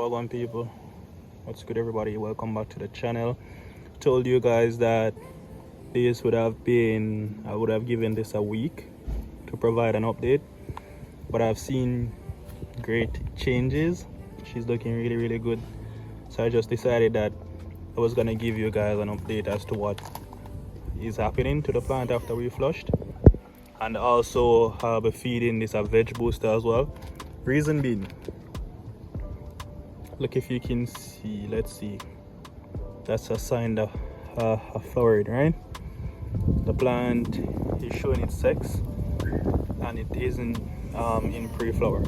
Welcome people, what's good everybody? Welcome back to the channel. Told you guys that this would have been, I would have given this a week to provide an update, but I've seen great changes. She's looking really good, so I just decided that I was gonna give you guys an update as to what is happening to the plant after we flushed, and also I'll be feeding this a veg booster as well. Reason being, look, if you can see, let's see, that's a sign of a flowering, right? The plant is showing its sex and it isn't in pre-flower,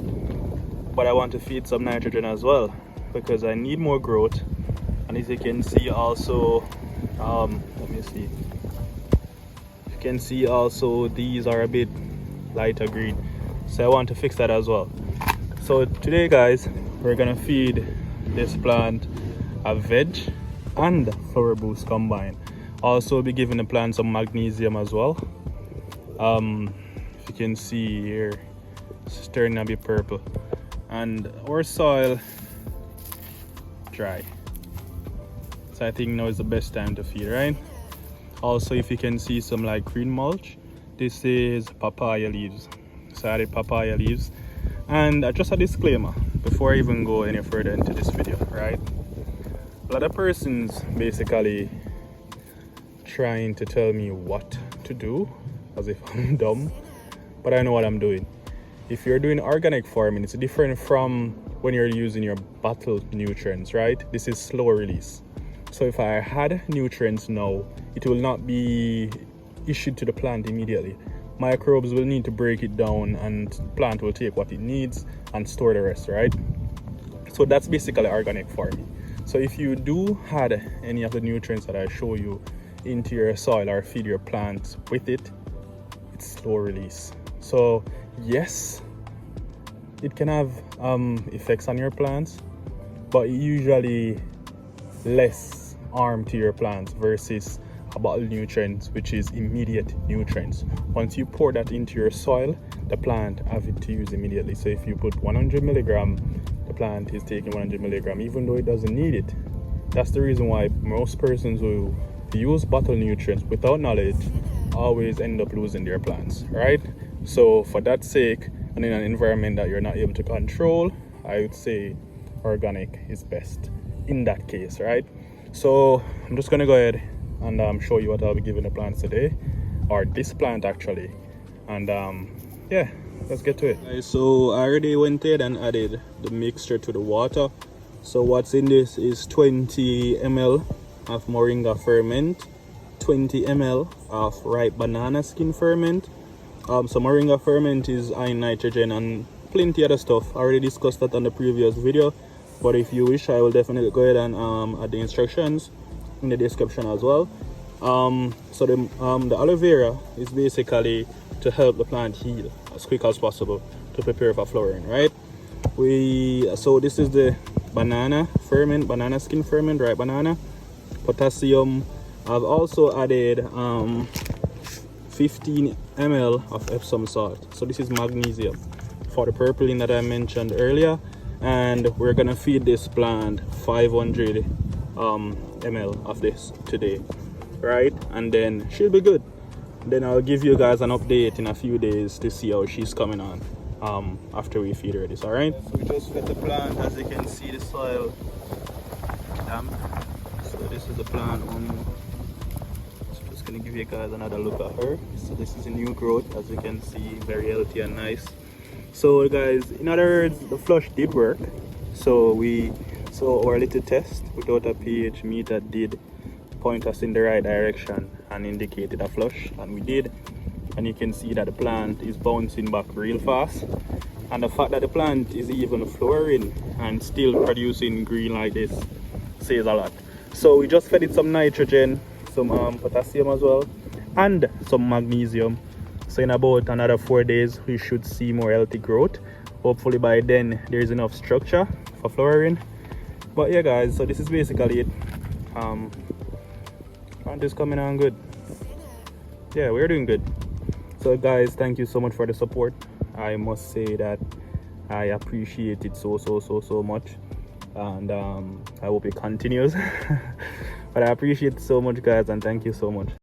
but I want to feed some nitrogen as well because I need more growth. And as you can see also, let me see, you can see also these are a bit lighter green, so I want to fix that as well. So today guys, we're gonna feed this plant a veg and flower boost combined. Also be giving the plant some magnesium as well. If you can see here, it's turning a bit purple, and our soil dry, so I think now is the best time to feed, right? Also, if you can see some like green mulch, this is papaya leaves, so I added papaya leaves. And just a disclaimer before I even go any further into this video, right? A lot of persons basically trying to tell me what to do as if I'm dumb, but I know what I'm doing. If you're doing organic farming, it's different from when you're using your bottled nutrients, right? This is slow release. So if I had nutrients now, it will not be issued to the plant immediately. Microbes will need to break it down and plant will take what it needs and store the rest, right? So that's basically organic farming. So if you do add any of the nutrients that I show you into your soil or feed your plants with it, it's slow release. So yes, it can have effects on your plants, but usually less harm to your plants versus a bottled nutrients, which is immediate nutrients. Once you pour that into your soil, the plant have it to use immediately. So if you put 100 milligram, the plant is taking 100 milligram even though it doesn't need it. That's the reason why most persons who use bottled nutrients without knowledge always end up losing their plants, right? So for that sake, and in an environment that you're not able to control, I would say organic is best in that case, right? So I'm just gonna go ahead and show you what I'll be giving the plants today, or this plant actually. And yeah, let's get to it. Okay, so I already went ahead and added the mixture to the water. So what's in this is 20 ml of Moringa ferment, 20 ml of ripe banana skin ferment. So Moringa ferment is high in nitrogen and plenty other stuff. I already discussed that on the previous video, but if you wish, I will definitely go ahead and add the instructions in the description as well. So the aloe vera is basically to help the plant heal as quick as possible to prepare for flowering, right? So this is the banana ferment, banana skin ferment, right? Banana, potassium. I've also added 15 ml of Epsom salt. So this is magnesium for the purpling that I mentioned earlier, and we're gonna feed this plant 500 ml of this today, right? And then she'll be good. Then I'll give you guys an update in a few days to see how she's coming on after we feed her this. All right, so we just fed the plant. As you can see, the soil damp. So this is the plant. So just gonna give you guys another look at her. So this is a new growth, as you can see, very healthy and nice. So guys, in other words, the flush did work. So our little test without a pH meter did point us in the right direction and indicated a flush, and we did. And you can see that the plant is bouncing back real fast, and the fact that the plant is even flowering and still producing green like this says a lot. So we just fed it some nitrogen, some potassium as well, and some magnesium. So in about another 4 days we should see more healthy growth. Hopefully by then there's enough structure for flowering. But yeah guys, so this is basically it. Plant is coming on good. Yeah, we're doing good. So guys, thank you so much for the support. I must say that I appreciate it so much. and I hope it continues. But I appreciate it so much, guys, and thank you so much.